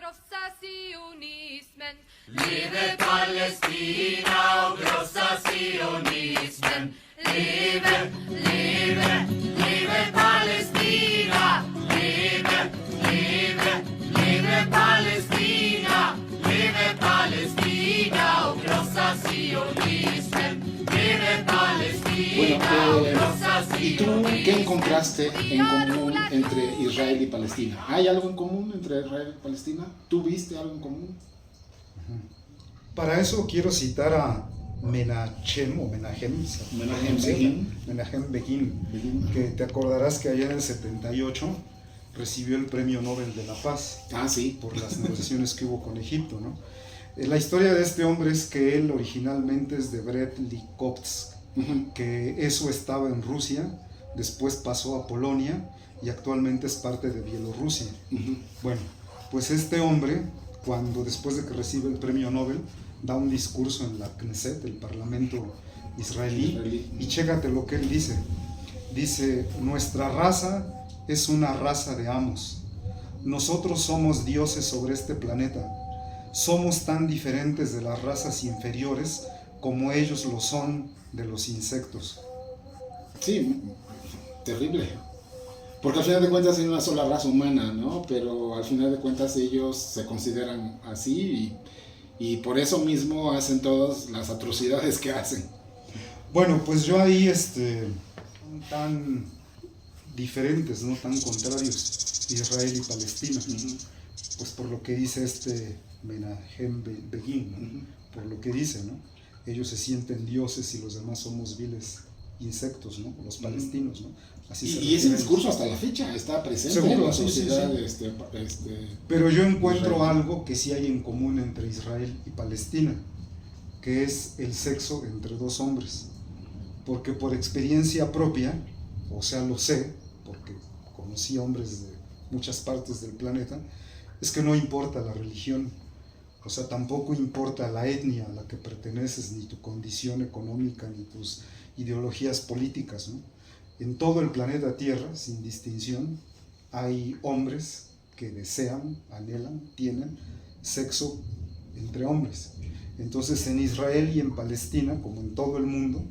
grossa Zionismen. Lebe Palästina, oh großer Zionismen. Lebe, lebe, lebe Palästina. Lebe, lebe, lebe Palästina. Lebe Palästina, oh großer Zionismen. Lebe Palästina, oh großer ¿Y tú qué encontraste en común entre Israel y Palestina? ¿Hay algo en común entre Israel y Palestina? ¿Tú viste algo en común? Para eso quiero citar a Menachem Begin, que te acordarás que allá en el 78 recibió el Premio Nobel de la Paz. Ah, sí. Por las negociaciones que hubo con Egipto, ¿no? La historia de este hombre es que él originalmente es de Brest-Litovsk, que eso estaba en Rusia, después pasó a Polonia y actualmente es parte de Bielorrusia. Bueno, pues este hombre, cuando después de que recibe el premio Nobel, da un discurso en la Knesset, el parlamento israelí, y chécate lo que él dice. Dice: nuestra raza es una raza de amos. Nosotros somos dioses sobre este planeta. Somos tan diferentes de las razas inferiores como ellos lo son de los insectos. Sí, terrible. Porque al final de cuentas hay una sola raza humana, ¿no? Pero al final de cuentas ellos se consideran así y por eso mismo hacen todas las atrocidades que hacen. Bueno, pues yo ahí tan diferentes, ¿no? Tan contrarios, Israel y Palestina. Pues por lo que dice Menachem Begin, ¿no? Por lo que dice, ¿no? Ellos se sienten dioses y los demás somos viles insectos, ¿no? Los palestinos, ¿no? Así y ese discurso hasta la fecha está presente en la sociedad. Sí. Pero yo encuentro algo que sí hay en común entre Israel y Palestina, que es el sexo entre dos hombres. Porque por experiencia propia, o sea, lo sé, porque conocí hombres de muchas partes del planeta, es que no importa la religión, o sea, tampoco importa la etnia a la que perteneces, ni tu condición económica, ni tus ideologías políticas, ¿no? En todo el planeta Tierra, sin distinción, hay hombres que desean, anhelan, tienen sexo entre hombres. Entonces en Israel y en Palestina, como en todo el mundo,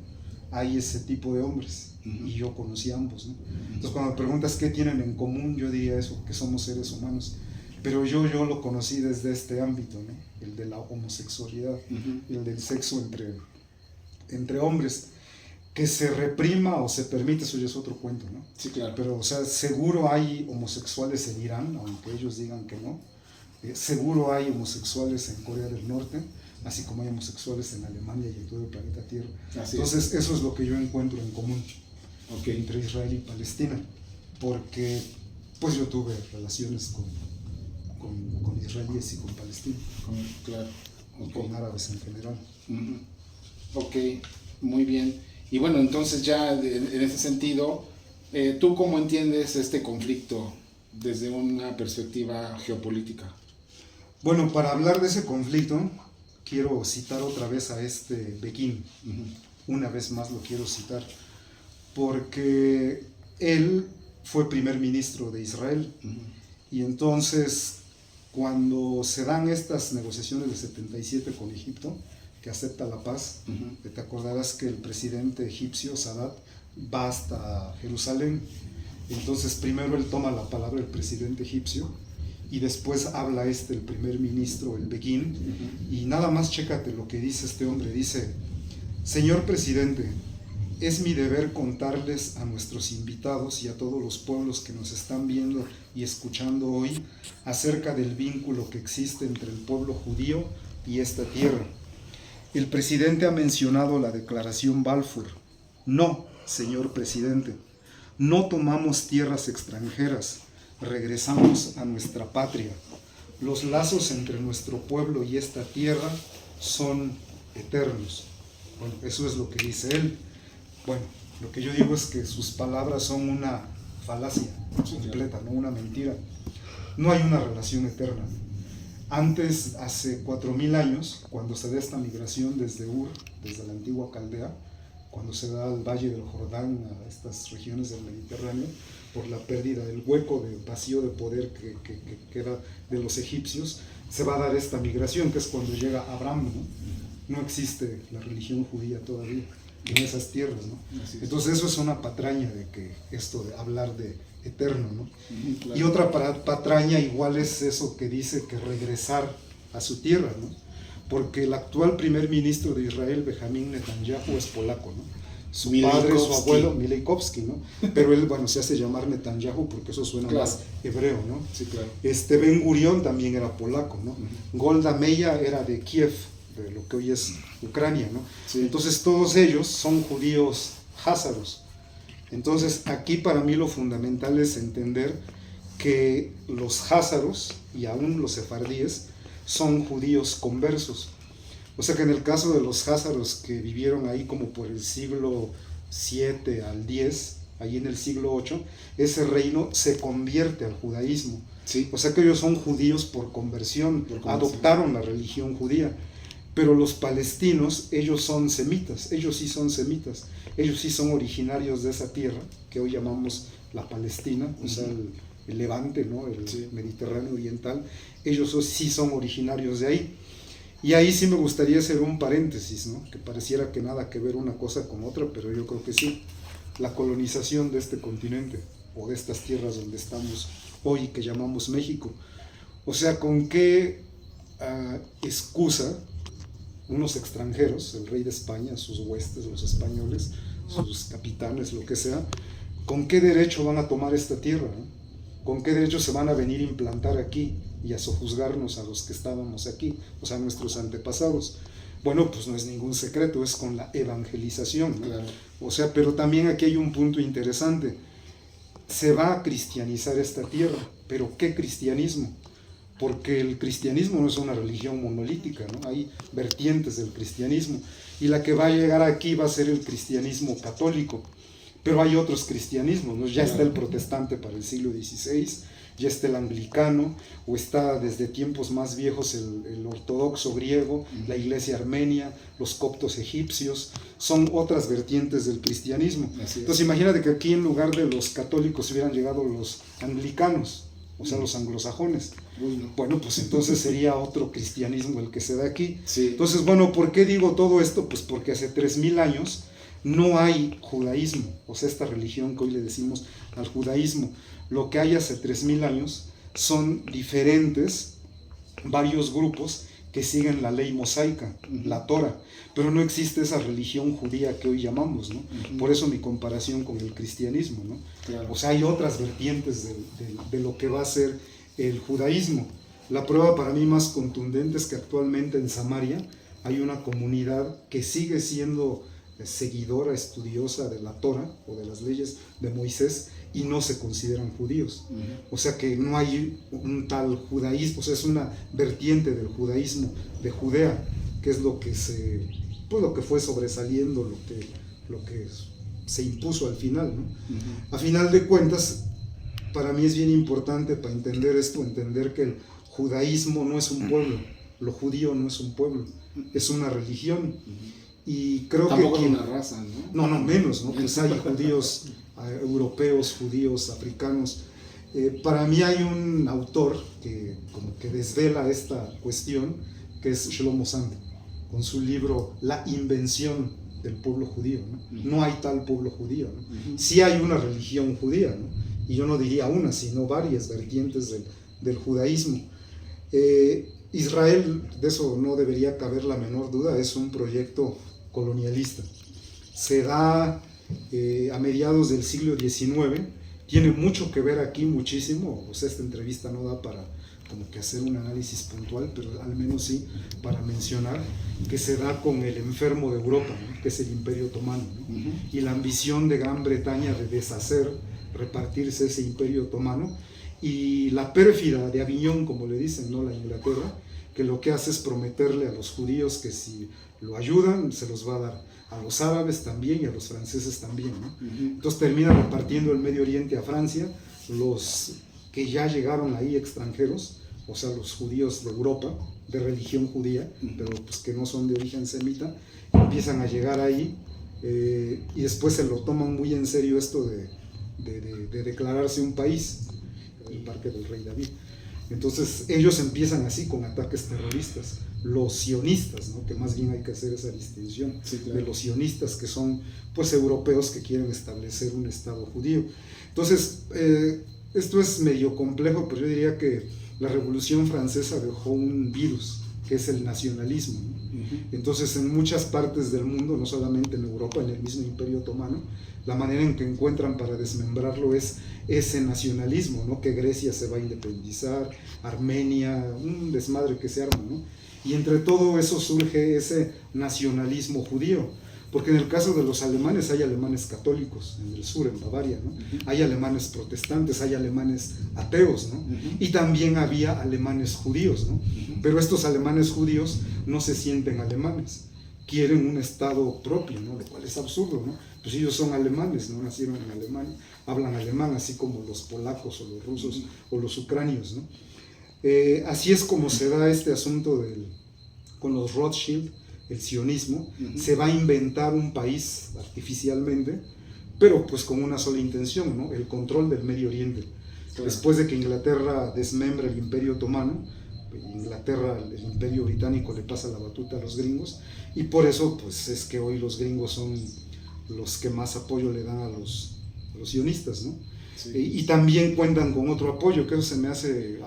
hay ese tipo de hombres, y yo conocí ambos, ¿no? Entonces cuando me preguntas qué tienen en común, yo diría eso, que somos seres humanos. Pero yo lo conocí desde este ámbito, ¿no? El de la homosexualidad, el del sexo entre hombres. Que se reprima o se permite, eso ya es otro cuento, ¿no? Sí, claro. Pero, o sea, seguro hay homosexuales en Irán, aunque ellos digan que no. Seguro hay homosexuales en Corea del Norte, así como hay homosexuales en Alemania y en todo el planeta Tierra. Entonces, eso es lo que yo encuentro en común entre Israel y Palestina. Porque, pues yo tuve relaciones con israelíes y con palestinos. Claro. Y con árabes en general. Ok, muy bien. Y bueno, entonces ya en ese sentido, ¿tú cómo entiendes este conflicto desde una perspectiva geopolítica? Bueno, para hablar de ese conflicto, quiero citar otra vez a Begin. Una vez más lo quiero citar, porque él fue primer ministro de Israel. Y entonces, cuando se dan estas negociaciones de 77 con Egipto, que acepta la paz, te acordarás que el presidente egipcio, Sadat, va hasta Jerusalén. Entonces primero él toma la palabra, el presidente egipcio, y después habla el primer ministro, el Begin, y nada más chécate lo que dice este hombre. Dice: señor presidente, es mi deber contarles a nuestros invitados y a todos los pueblos que nos están viendo y escuchando hoy acerca del vínculo que existe entre el pueblo judío y esta tierra. El presidente ha mencionado la declaración Balfour. No, señor presidente, no tomamos tierras extranjeras, regresamos a nuestra patria. Los lazos entre nuestro pueblo y esta tierra son eternos. Bueno, eso es lo que dice él. Bueno, lo que yo digo es que sus palabras son una falacia completa, no una mentira. No hay una relación eterna. Antes, hace 4000 años, cuando se da esta migración desde Ur, desde la antigua Caldea, cuando se da al Valle del Jordán, a estas regiones del Mediterráneo, por la pérdida del hueco, del vacío de poder que queda de los egipcios, se va a dar esta migración, que es cuando llega Abraham, ¿no? No existe la religión judía todavía en esas tierras, ¿no? Entonces eso es una patraña de que esto de hablar de eterno, ¿no? Claro. Y otra patraña igual es eso que dice que regresar a su tierra, ¿no? Porque el actual primer ministro de Israel, Benjamín Netanyahu, es polaco, ¿no? Su padre, su abuelo, Mileikovsky, ¿no? Pero él, bueno, se hace llamar Netanyahu porque eso suena claro. más hebreo, ¿no? Sí, claro. Ben Gurión también era polaco, ¿no? Golda Meir era de Kiev, de lo que hoy es Ucrania, ¿no? Sí. Entonces todos ellos son judíos házaros. Entonces aquí para mí lo fundamental es entender que los házaros y aún los sefardíes son judíos conversos. O sea que en el caso de los házaros que vivieron ahí como por el siglo 7 al 10, ahí en el siglo 8, ese reino se convierte al judaísmo. Sí. O sea que ellos son judíos por conversión, adoptaron la religión judía. Pero los palestinos, ellos son semitas, ellos sí son semitas, ellos sí son originarios de esa tierra que hoy llamamos la Palestina, o sea, el Levante, ¿no? El Mediterráneo Oriental, ellos sí son originarios de ahí. Y ahí sí me gustaría hacer un paréntesis, ¿no? Que pareciera que nada que ver una cosa con otra, pero yo creo que sí. La colonización de este continente, o de estas tierras donde estamos hoy, que llamamos México. O sea, ¿con qué excusa unos extranjeros, el rey de España, sus huestes, los españoles, sus capitanes, lo que sea, con qué derecho van a tomar esta tierra, ¿no? ¿Con qué derecho se van a venir a implantar aquí y a sojuzgarnos a los que estábamos aquí, o sea, nuestros antepasados? Bueno, pues no es ningún secreto, es con la evangelización, ¿no? Claro. O sea, pero también aquí hay un punto interesante. Se va a cristianizar esta tierra, pero ¿qué cristianismo? Porque el cristianismo no es una religión monolítica, ¿no? Hay vertientes del cristianismo, y la que va a llegar aquí va a ser el cristianismo católico, pero hay otros cristianismos, ¿no? Ya está el protestante para el siglo XVI, ya está el anglicano, o está desde tiempos más viejos el ortodoxo griego, la iglesia armenia, los coptos egipcios, son otras vertientes del cristianismo. Entonces imagínate que aquí en lugar de los católicos hubieran llegado los anglicanos, o sea, los anglosajones. Bueno, pues entonces sería otro cristianismo el que se da aquí. Sí. Entonces, bueno, ¿por qué digo todo esto? Pues porque hace 3000 años no hay judaísmo, o sea, esta religión que hoy le decimos al judaísmo. Lo que hay hace 3000 años son diferentes, varios grupos que siguen la ley mosaica, la Torah, pero no existe esa religión judía que hoy llamamos, ¿no? Por eso mi comparación con el cristianismo, ¿no? Claro. O sea, hay otras vertientes de lo que va a ser el judaísmo. La prueba para mí más contundente es que actualmente en Samaria hay una comunidad que sigue siendo seguidora, estudiosa de la Torah o de las leyes de Moisés, y no se consideran judíos. O sea que no hay un tal judaísmo, o sea, es una vertiente del judaísmo de Judea, que es lo que lo que fue sobresaliendo, lo que se impuso al final, ¿no? A final de cuentas, para mí es bien importante para entender esto, entender que el judaísmo no es un pueblo, lo judío no es un pueblo, es una religión. Y creo tampoco que es una raza, ¿no? No, menos, ¿no? Pues hay judíos europeos, judíos africanos. Para mí hay un autor que como que desvela esta cuestión, que es Shlomo Sand, con su libro La invención del pueblo judío, ¿no? No hay tal pueblo judío, ¿no? Sí hay una religión judía, ¿no? Y yo no diría una, sino varias vertientes del judaísmo. Israel, de eso no debería caber la menor duda, es un proyecto colonialista. Se da a mediados del siglo XIX, tiene mucho que ver aquí, muchísimo. O sea, esta entrevista no da para como que hacer un análisis puntual, pero al menos sí para mencionar que se da con el enfermo de Europa, ¿no? Que es el Imperio Otomano, ¿no? Y la ambición de Gran Bretaña de repartirse ese Imperio Otomano, y la pérfida de Aviñón, como le dicen, ¿no? La Inglaterra, que lo que hace es prometerle a los judíos que si lo ayudan, se los va a dar a los árabes también y a los franceses también, ¿no? Entonces termina repartiendo el Medio Oriente a Francia, los que ya llegaron ahí extranjeros, o sea, los judíos de Europa, de religión judía, pero pues que no son de origen semita, empiezan a llegar ahí, y después se lo toman muy en serio esto de declararse un país, el Parque del Rey David. Entonces ellos empiezan así con ataques terroristas, los sionistas, ¿no? Que más bien hay que hacer esa distinción, sí, claro, de los sionistas, que son pues europeos que quieren establecer un estado judío. Entonces esto es medio complejo, pero yo diría que la Revolución Francesa dejó un virus, que es el nacionalismo, ¿no? Entonces en muchas partes del mundo, no solamente en Europa, en el mismo Imperio Otomano, la manera en que encuentran para desmembrarlo es ese nacionalismo, ¿no? Que Grecia se va a independizar, Armenia, un desmadre que se arma, ¿no? Y entre todo eso surge ese nacionalismo judío, porque en el caso de los alemanes hay alemanes católicos en el sur, en Bavaria, ¿no? Hay alemanes protestantes, hay alemanes ateos, ¿no? Y también había alemanes judíos, ¿no? Pero estos alemanes judíos no se sienten alemanes, quieren un estado propio, ¿no? Lo cual es absurdo, ¿no? Pues ellos son alemanes, ¿no? Nacieron en Alemania, hablan alemán, así como los polacos o los rusos o los ucranios, ¿no? Así es como se da este asunto con los Rothschild, el sionismo. Se va a inventar un país artificialmente, pero pues con una sola intención, ¿no? El control del Medio Oriente. Claro. Después de que Inglaterra desmembra el Imperio Otomano, Inglaterra, el Imperio Británico le pasa la batuta a los gringos, y por eso pues es que hoy los gringos son los que más apoyo le dan a los sionistas, ¿no? Sí. Y también cuentan con otro apoyo, que eso se me hace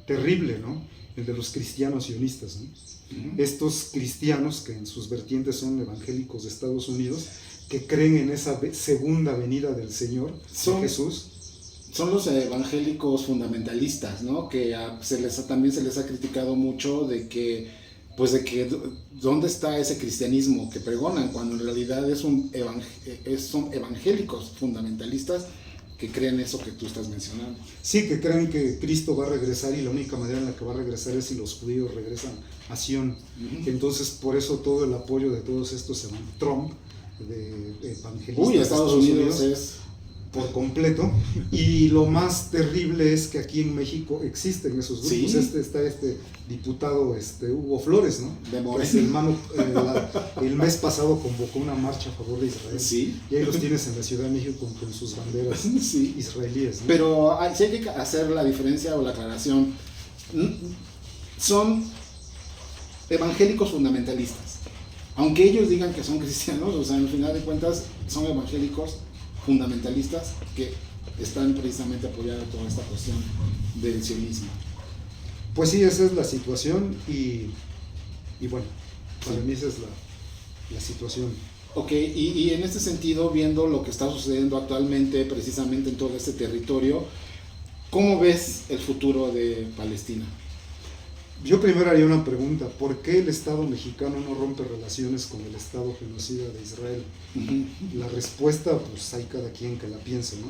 terrible, ¿no? El de los cristianos sionistas, ¿no? Estos cristianos, que en sus vertientes son evangélicos de Estados Unidos, que creen en esa segunda venida del Señor, de Jesús. Son los evangélicos fundamentalistas, ¿no? Que también se les ha criticado mucho de que ¿dónde está ese cristianismo que pregonan? Cuando en realidad son evangélicos fundamentalistas que creen eso que tú estás mencionando. Sí, que creen que Cristo va a regresar, y la única manera en la que va a regresar es si los judíos regresan a Sion. Entonces, por eso todo el apoyo de todos estos, Trump, de evangelistas. Estados Unidos es por completo. Y lo más terrible es que aquí en México existen esos grupos. Sí. Está este diputado Hugo Flores, ¿no? De Morena. El mes pasado convocó una marcha a favor de Israel. Sí. Y ahí los tienes en la Ciudad de México con sus banderas israelíes, ¿no? Pero sí hay que hacer la diferencia o la aclaración. Son evangélicos fundamentalistas. Aunque ellos digan que son cristianos, o sea, al final de cuentas son evangélicos fundamentalistas que están precisamente apoyando toda esta cuestión del sionismo. Pues sí, esa es la situación, y bueno, para mí esa es la situación. Ok, y en este sentido, viendo lo que está sucediendo actualmente precisamente en todo este territorio, ¿cómo ves el futuro de Palestina? Yo primero haría una pregunta: ¿por qué el Estado mexicano no rompe relaciones con el Estado genocida de Israel? La respuesta, pues hay cada quien que la piense, ¿no?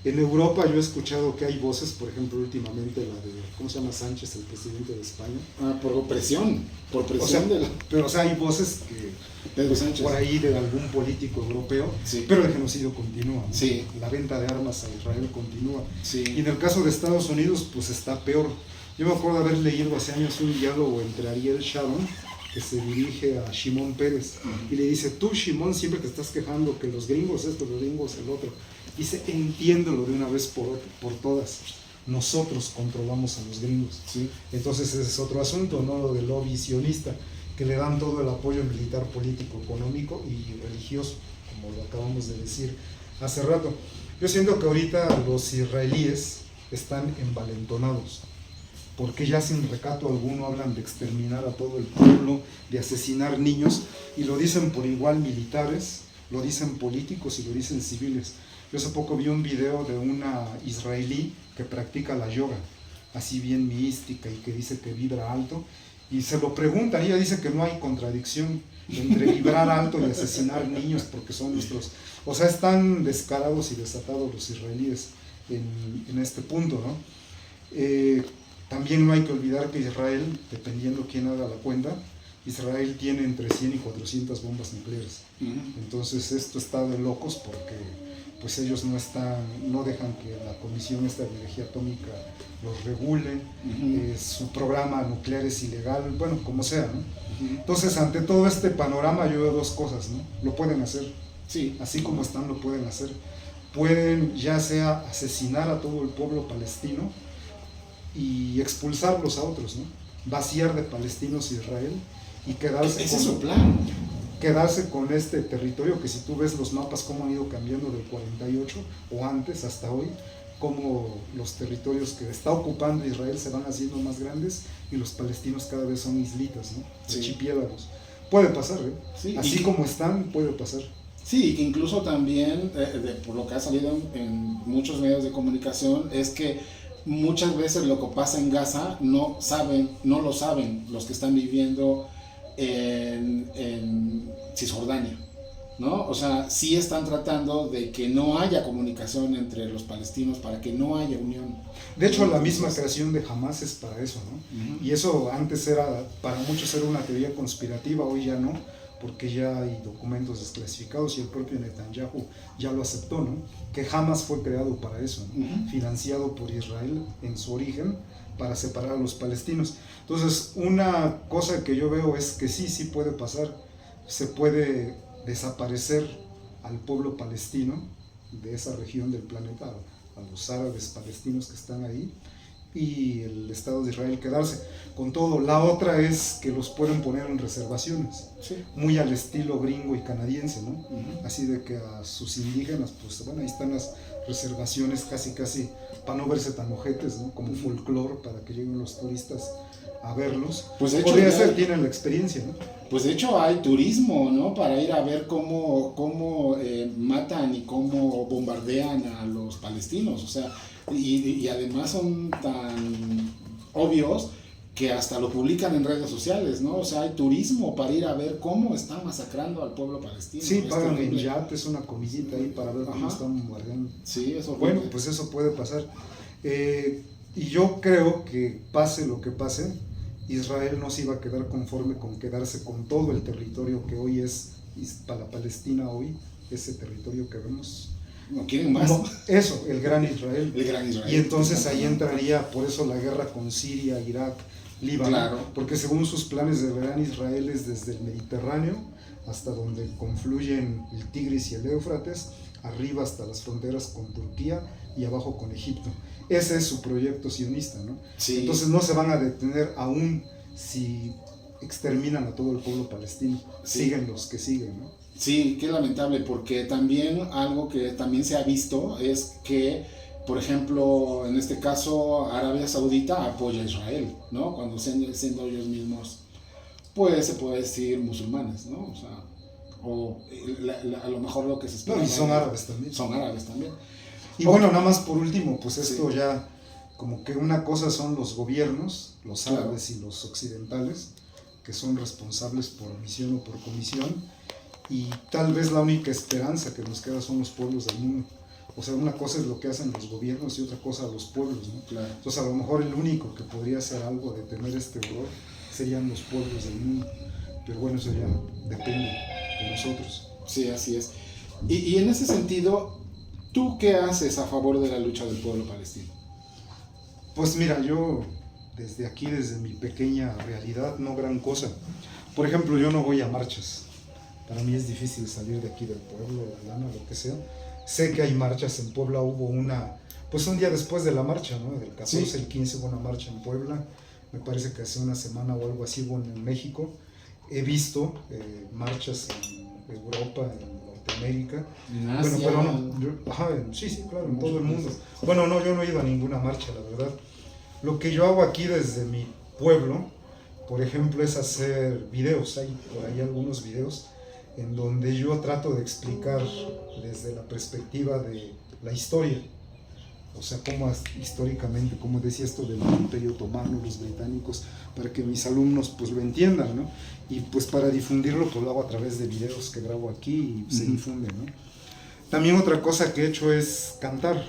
En Europa yo he escuchado que hay voces, por ejemplo, últimamente la de, ¿cómo se llama? Sánchez, el presidente de España. Por presión. O sea, pero o sea, hay voces que Pedro Sánchez, por ahí de algún político europeo, sí. Pero el genocidio continúa, ¿no? Sí. La venta de armas a Israel continúa. Sí. Y en el caso de Estados Unidos, pues está peor. Yo me acuerdo de haber leído hace años un diálogo entre Ariel Sharon, que se dirige a Shimon Peres, y le dice: tú, Shimon, siempre te estás quejando que los gringos esto, los gringos el otro. Dice: entiéndelo de una vez por todas, nosotros controlamos a los gringos. Sí. Entonces ese es otro asunto, ¿no? Lo del lobby sionista, que le dan todo el apoyo militar, político, económico y religioso, como lo acabamos de decir hace rato. Yo siento que ahorita los israelíes están envalentonados, porque ya sin recato alguno hablan de exterminar a todo el pueblo, de asesinar niños, y lo dicen por igual militares, lo dicen políticos y lo dicen civiles. Yo hace poco vi un video de una israelí que practica la yoga, así bien mística, y que dice que vibra alto, y se lo preguntan, y ella dice que no hay contradicción entre vibrar alto y asesinar niños, porque son nuestros... O sea, están descarados y desatados los israelíes en este punto, ¿no? También no hay que olvidar que Israel, dependiendo quién haga la cuenta, Israel tiene entre 100 y 400 bombas nucleares. Entonces esto está de locos, porque pues ellos no dejan que la Comisión esta de Energía Atómica los regule, su programa nuclear es ilegal, bueno, como sea, ¿no? Entonces, ante todo este panorama yo veo dos cosas, ¿no? Lo pueden hacer, Sí. así como están lo pueden hacer. Pueden ya sea asesinar a todo el pueblo palestino y expulsarlos a otros, ¿no? Vaciar de palestinos a Israel y quedarse Ese es su plan. quedarse con este territorio que si tú ves los mapas cómo han ido cambiando del 48 o antes hasta hoy, cómo los territorios que está ocupando Israel se van haciendo más grandes y los palestinos cada vez son islitas, ¿no? Sí. Archipiélagos. Puede pasar, ¿eh? Sí, Así y- como están, puede pasar. Sí, que incluso también, por lo que ha salido en muchos medios de comunicación, es que muchas veces lo que pasa en Gaza no lo saben los que están viviendo en Cisjordania, ¿no? O sea, sí están tratando de que no haya comunicación entre los palestinos para que no haya unión. De hecho, la Entonces, misma creación de Hamas es para eso, ¿no? Ujú. Y eso antes era, para muchos era una teoría conspirativa, hoy ya no, porque ya hay documentos desclasificados y el propio Netanyahu ya lo aceptó, ¿no? Que Hamas fue creado para eso, ¿no? Ujú. Financiado por Israel en su origen para separar a los palestinos. Entonces, una cosa que yo veo es que sí puede pasar, se puede desaparecer al pueblo palestino de esa región del planeta, a los árabes palestinos que están ahí, y el Estado de Israel quedarse con todo. La otra es que los pueden poner en reservaciones, Sí. muy al estilo gringo y canadiense, ¿no? Ujú. Así de que a sus indígenas, pues bueno, ahí están las reservaciones casi para no verse tan ojetes, ¿no? Como folclore para que lleguen los turistas a verlos. Pues de hecho, Podría ya ser, hay- tienen la experiencia, ¿no? Pues de hecho hay turismo, ¿no? Para ir a ver cómo matan y cómo bombardean a los palestinos. O sea, y además son tan obvios que hasta lo publican en redes sociales, ¿no? O sea, hay turismo para ir a ver cómo están masacrando al pueblo palestino. Sí, Es pagan en terrible. yates una comidita ahí para ver cómo Ajá. están bombardeando. Sí, eso. Bueno, pues eso puede pasar. Y yo creo que pase lo que pase, Israel no se iba a quedar conforme con quedarse con todo el territorio que hoy es para Palestina hoy, ese territorio que vemos. No quieren más. No, eso, el gran Israel. El gran Israel. Y entonces ahí entraría por eso la guerra con Siria, Irak, Líbano, Claro. porque según sus planes de gran Israel es desde el Mediterráneo hasta donde confluyen el Tigris y el Éufrates, arriba hasta las fronteras con Turquía y abajo con Egipto. Ese es su proyecto sionista, ¿no? Sí. Entonces no se van a detener aún si exterminan a todo el pueblo palestino. Sí. Siguen los que siguen, ¿no? Sí, qué lamentable, porque también algo que también se ha visto es que, por ejemplo, en este caso, Arabia Saudita apoya a Israel, ¿no? Cuando siendo ellos mismos, pues se puede decir musulmanes, ¿no? O sea, a lo mejor lo que se espera. No, y son árabes también. Son árabes también. Y bueno, nada más por último, pues esto Sí. ya, como que una cosa son los gobiernos, los Claro. árabes y los occidentales, que son responsables por omisión o por comisión, y tal vez la única esperanza que nos queda son los pueblos del mundo. O sea, una cosa es lo que hacen los gobiernos y otra cosa los pueblos, ¿no? Claro. Entonces a lo mejor el único que podría hacer algo de tener este horror serían los pueblos del mundo, pero bueno, eso ya depende de nosotros. Sí, así es. Y en ese sentido, ¿tú qué haces a favor de la lucha del pueblo palestino? Pues mira, yo desde aquí, desde mi pequeña realidad, no gran cosa. Por ejemplo, yo no voy a marchas. Para mí es difícil salir de aquí del pueblo, de la lana, lo que sea. Sé que hay marchas en Puebla, hubo una, pues un día después de la marcha, ¿no? Del 14, Sí. el 15 hubo una marcha en Puebla. Me parece que hace una semana o algo así hubo en México. He visto marchas en Europa, en Norteamérica. En Bueno, Asia. pero no, sí, claro, en todo el mundo. Bueno, no, yo no he ido a ninguna marcha, la verdad. Lo que yo hago aquí desde mi pueblo, por ejemplo, es hacer videos. Hay por ahí algunos videos en donde yo trato de explicar desde la perspectiva de la historia. O sea, cómo históricamente, como decía esto del Imperio Otomano, los británicos, para que mis alumnos pues lo entiendan, ¿no? Y pues para difundirlo pues lo hago a través de videos que grabo aquí y se difunden, ¿no? También otra cosa que he hecho es cantar.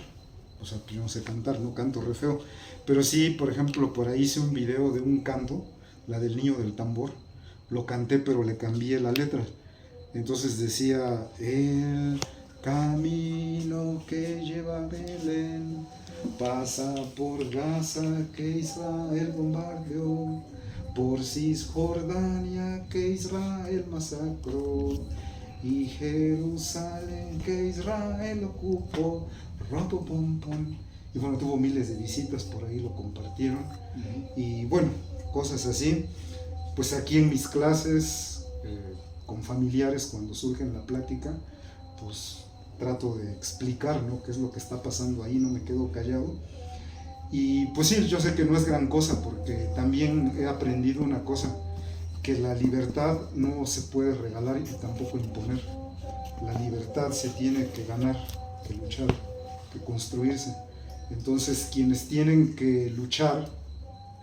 O sea, yo no sé cantar, no canto re feo. Pero sí, por ejemplo, por ahí hice un video de un canto, la del niño del tambor. Lo canté, pero le cambié la letra. Entonces decía, él Camino que lleva a Belén, pasa por Gaza que Israel bombardeó, por Cisjordania que Israel masacró, y Jerusalén que Israel ocupó. Rapopom-pom. Y bueno, tuvo miles de visitas, por ahí lo compartieron. Y bueno, cosas así. Pues aquí en mis clases, con familiares, cuando surge la plática, pues trato de explicar, ¿no?, qué es lo que está pasando ahí, no me quedo callado. Y pues sí, yo sé que no es gran cosa, porque también he aprendido una cosa, que la libertad no se puede regalar y tampoco imponer. La libertad se tiene que ganar, que luchar, que construirse. Entonces quienes tienen que luchar,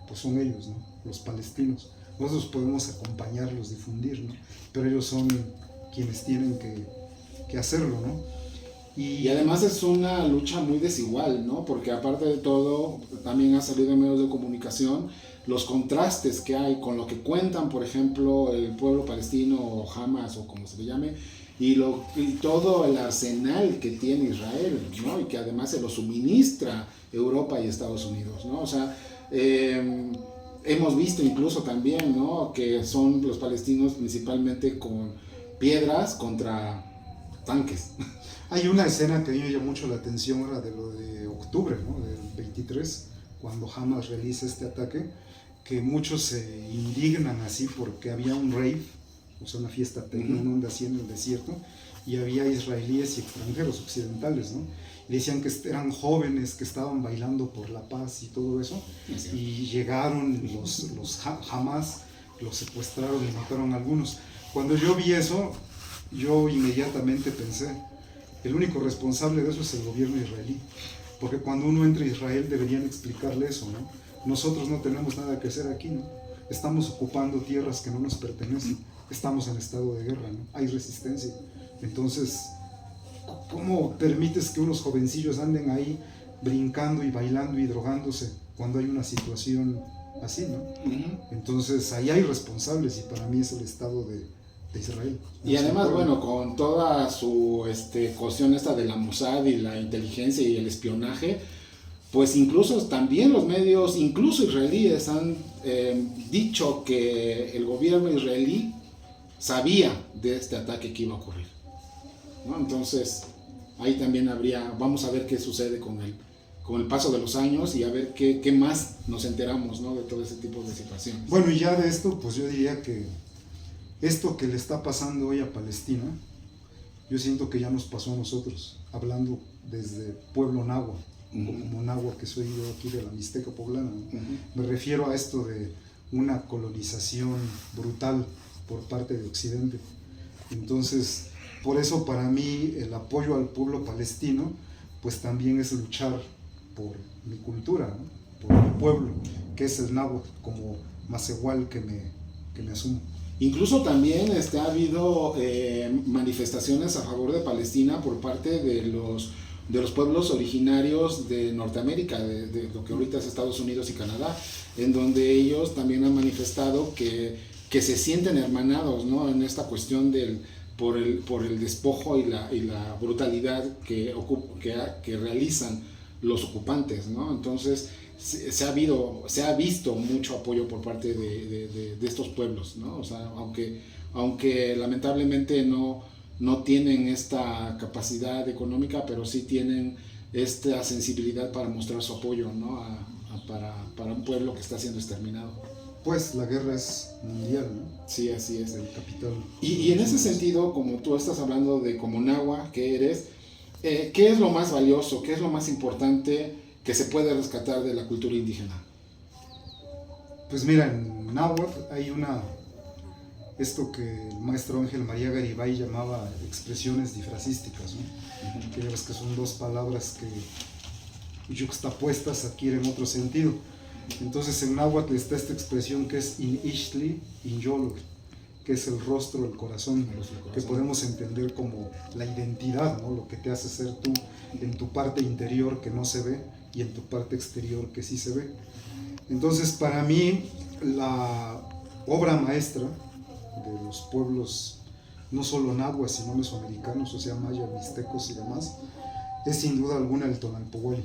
pues son ellos, ¿no?, los palestinos. Nosotros podemos acompañarlos, difundir, ¿no?, pero ellos son quienes tienen que hacerlo, ¿no? Y además es una lucha muy desigual, ¿no? Porque aparte de todo, también ha salido en medios de comunicación los contrastes que hay con lo que cuentan, por ejemplo, el pueblo palestino o Hamas o como se le llame, y todo el arsenal que tiene Israel, ¿no? Y que además se lo suministra Europa y Estados Unidos, ¿no? O sea, hemos visto incluso también, ¿no?, que son los palestinos principalmente con piedras contra tanques. Hay una escena que a mí me llamó mucho la atención, era de lo de octubre, ¿no?, del 23, cuando Hamas realiza este ataque, que muchos se indignan así porque había un rave, o sea, una fiesta tecno, una onda así en el desierto, y había israelíes y extranjeros occidentales, ¿no? Y decían que eran jóvenes que estaban bailando por la paz y todo eso, y llegaron los Hamas, los secuestraron y mataron a algunos. Cuando yo vi eso, yo inmediatamente pensé, el único responsable de eso es el gobierno israelí, porque cuando uno entra a Israel deberían explicarle eso, ¿no? Nosotros no tenemos nada que hacer aquí, ¿no? Estamos ocupando tierras que no nos pertenecen, estamos en estado de guerra, ¿no? Hay resistencia. Entonces, ¿cómo permites que unos jovencillos anden ahí brincando y bailando y drogándose cuando hay una situación así, ¿no? Entonces, ahí hay responsables y para mí es el Estado de Israel. Y además, bueno, con toda su cuestión esta de la Mossad y la inteligencia y el espionaje, pues incluso también los medios, incluso israelíes, han dicho que el gobierno israelí sabía de este ataque que iba a ocurrir, ¿no? Entonces, ahí también vamos a ver qué sucede con el paso de los años y a ver qué más nos enteramos, ¿no?, de todo ese tipo de situaciones. Bueno, y ya de esto, pues yo diría que esto que le está pasando hoy a Palestina, yo siento que ya nos pasó a nosotros, hablando desde pueblo nahua, como nahua que soy yo aquí de la Mixteca poblana, ¿no? Me refiero a esto de una colonización brutal por parte de Occidente. Entonces, por eso para mí el apoyo al pueblo palestino, pues también es luchar por mi cultura, ¿no?, por mi pueblo, que es el náhuatl, como Macehual que me asumo. Incluso también ha habido manifestaciones a favor de Palestina por parte de los pueblos originarios de Norteamérica, de lo que ahorita es Estados Unidos y Canadá, en donde ellos también han manifestado que se sienten hermanados, ¿no?, en esta cuestión por el despojo y la brutalidad que realizan los ocupantes, ¿no? Entonces se ha visto mucho apoyo por parte de estos pueblos, ¿no? O sea, aunque lamentablemente no tienen esta capacidad económica, pero sí tienen esta sensibilidad para mostrar su apoyo, ¿no?, para un pueblo que está siendo exterminado. Pues la guerra es mundial, ¿no? Sí, así es. El capital. Y en ese sentido, como tú estás hablando de como nahua que eres, ¿qué es lo más valioso, qué es lo más importante que se puede rescatar de la cultura indígena? Pues mira, en náhuatl hay esto que el maestro Ángel María Garibay llamaba expresiones difrasísticas, ¿no? Que ya ves que son dos palabras que yuxtapuestas adquieren otro sentido. Entonces en náhuatl está esta expresión que es in ixtli, in yolotl, que es el rostro, el corazón, que podemos entender como la identidad, ¿no?, lo que te hace ser tú en tu parte interior que no se ve y en tu parte exterior que sí se ve. Entonces para mí la obra maestra de los pueblos no solo nahuas, sino mesoamericanos, o sea, mayas, mixtecos y demás, es sin duda alguna el Tonalpohualli,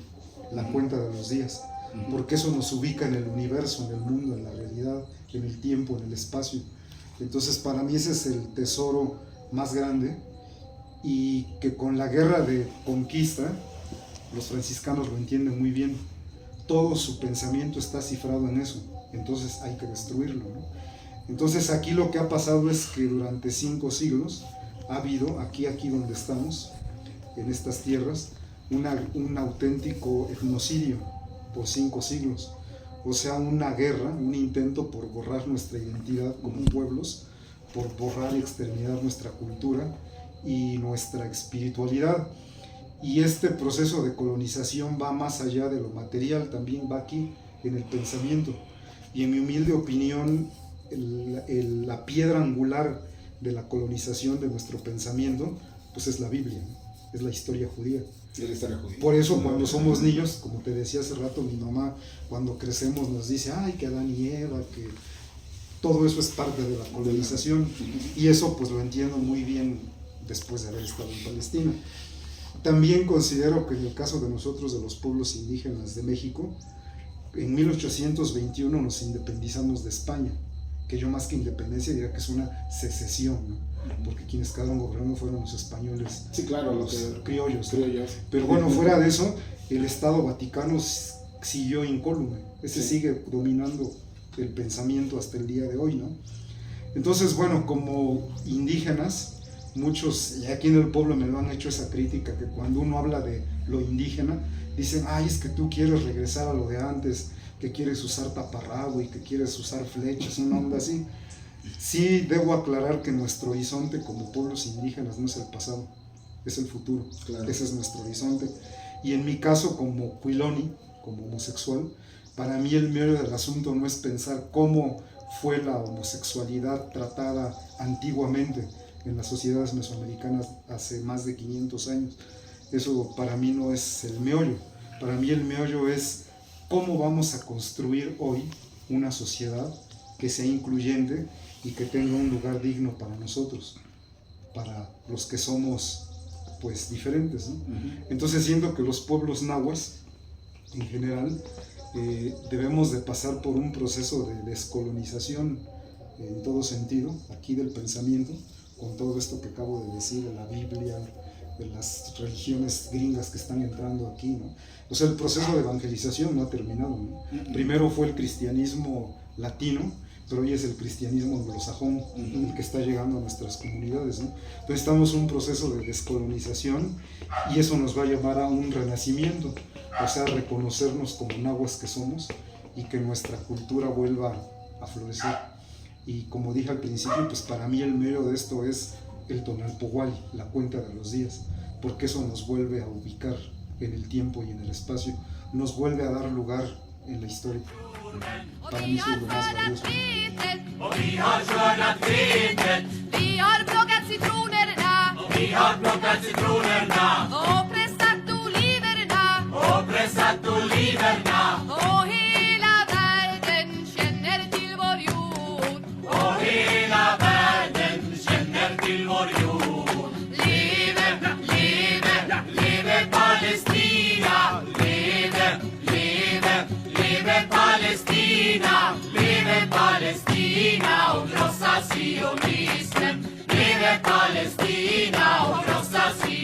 la cuenta de los días, porque eso nos ubica en el universo, en el mundo, en la realidad, en el tiempo, en el espacio. Entonces para mí ese es el tesoro más grande, y que con la guerra de conquista los franciscanos lo entienden muy bien. Todo su pensamiento está cifrado en eso, entonces hay que destruirlo, ¿no? Entonces aquí lo que ha pasado es que durante 5 siglos ha habido, aquí donde estamos, en estas tierras, un auténtico etnocidio por 5 siglos. O sea, una guerra, un intento por borrar nuestra identidad como pueblos, por borrar y exterminar nuestra cultura y nuestra espiritualidad. Y este proceso de colonización va más allá de lo material, también va aquí en el pensamiento. Y en mi humilde opinión, la piedra angular de la colonización de nuestro pensamiento, pues es la Biblia, ¿no? Es la historia judía. Por eso cuando somos niños, como te decía hace rato, mi mamá, cuando crecemos nos dice, ay, que Adán y Eva, que todo eso es parte de la colonización. Y eso pues lo entiendo muy bien después de haber estado en Palestina. También considero que en el caso de nosotros, de los pueblos indígenas de México, en 1821 nos independizamos de España, que yo más que independencia diría que es una secesión, ¿no? Porque quienes quedaron gobernando fueron los españoles, sí, claro, los criollos. Pero bueno, fuera de eso, el Estado Vaticano siguió incólume, ese sí. Sigue dominando el pensamiento hasta el día de hoy, ¿no? Entonces, bueno, como indígenas, muchos, y aquí en el pueblo me lo han hecho esa crítica, que cuando uno habla de lo indígena, dicen, ay, es que tú quieres regresar a lo de antes, que quieres usar taparrabo y que quieres usar flechas, una onda así. Sí, debo aclarar que nuestro horizonte como pueblos indígenas no es el pasado, es el futuro. Claro. Ese es nuestro horizonte. Y en mi caso, como Cuiloni, como homosexual, para mí el meollo del asunto no es pensar cómo fue la homosexualidad tratada antiguamente en las sociedades mesoamericanas hace más de 500 años. Eso para mí no es el meollo. Para mí el meollo es cómo vamos a construir hoy una sociedad que sea incluyente y que tenga un lugar digno para nosotros, para los que somos pues diferentes, ¿no? Entonces siento que los pueblos nahuas en general debemos de pasar por un proceso de descolonización en todo sentido, aquí del pensamiento, con todo esto que acabo de decir, de la Biblia, de las religiones gringas que están entrando aquí, ¿no? O sea, el proceso de evangelización no ha terminado, ¿no? Primero fue el cristianismo latino, pero hoy es el cristianismo anglosajón el que está llegando a nuestras comunidades, ¿no? Entonces estamos en un proceso de descolonización y eso nos va a llevar a un renacimiento, o sea, reconocernos como nahuas que somos y que nuestra cultura vuelva a florecer. Y como dije al principio, pues para mí el medio de esto es el Tonalpohualli, la cuenta de los días, porque eso nos vuelve a ubicar en el tiempo y en el espacio, nos vuelve a dar lugar en la historia. Para mí eso es lo más valioso. Och vi har skördat vetet. Vi har plockat citronerna. Och vi har plockat citronerna. Och pressat oliverna. Och pressat oliverna. Och hela världen känner till vår jord. Och hela världen känner till vår jord. Leve, leve, leve Palestina. Leve, leve, leve Palestina. Leve Palestina och krossa sionismen. Leve Palestina och krossa sionismen.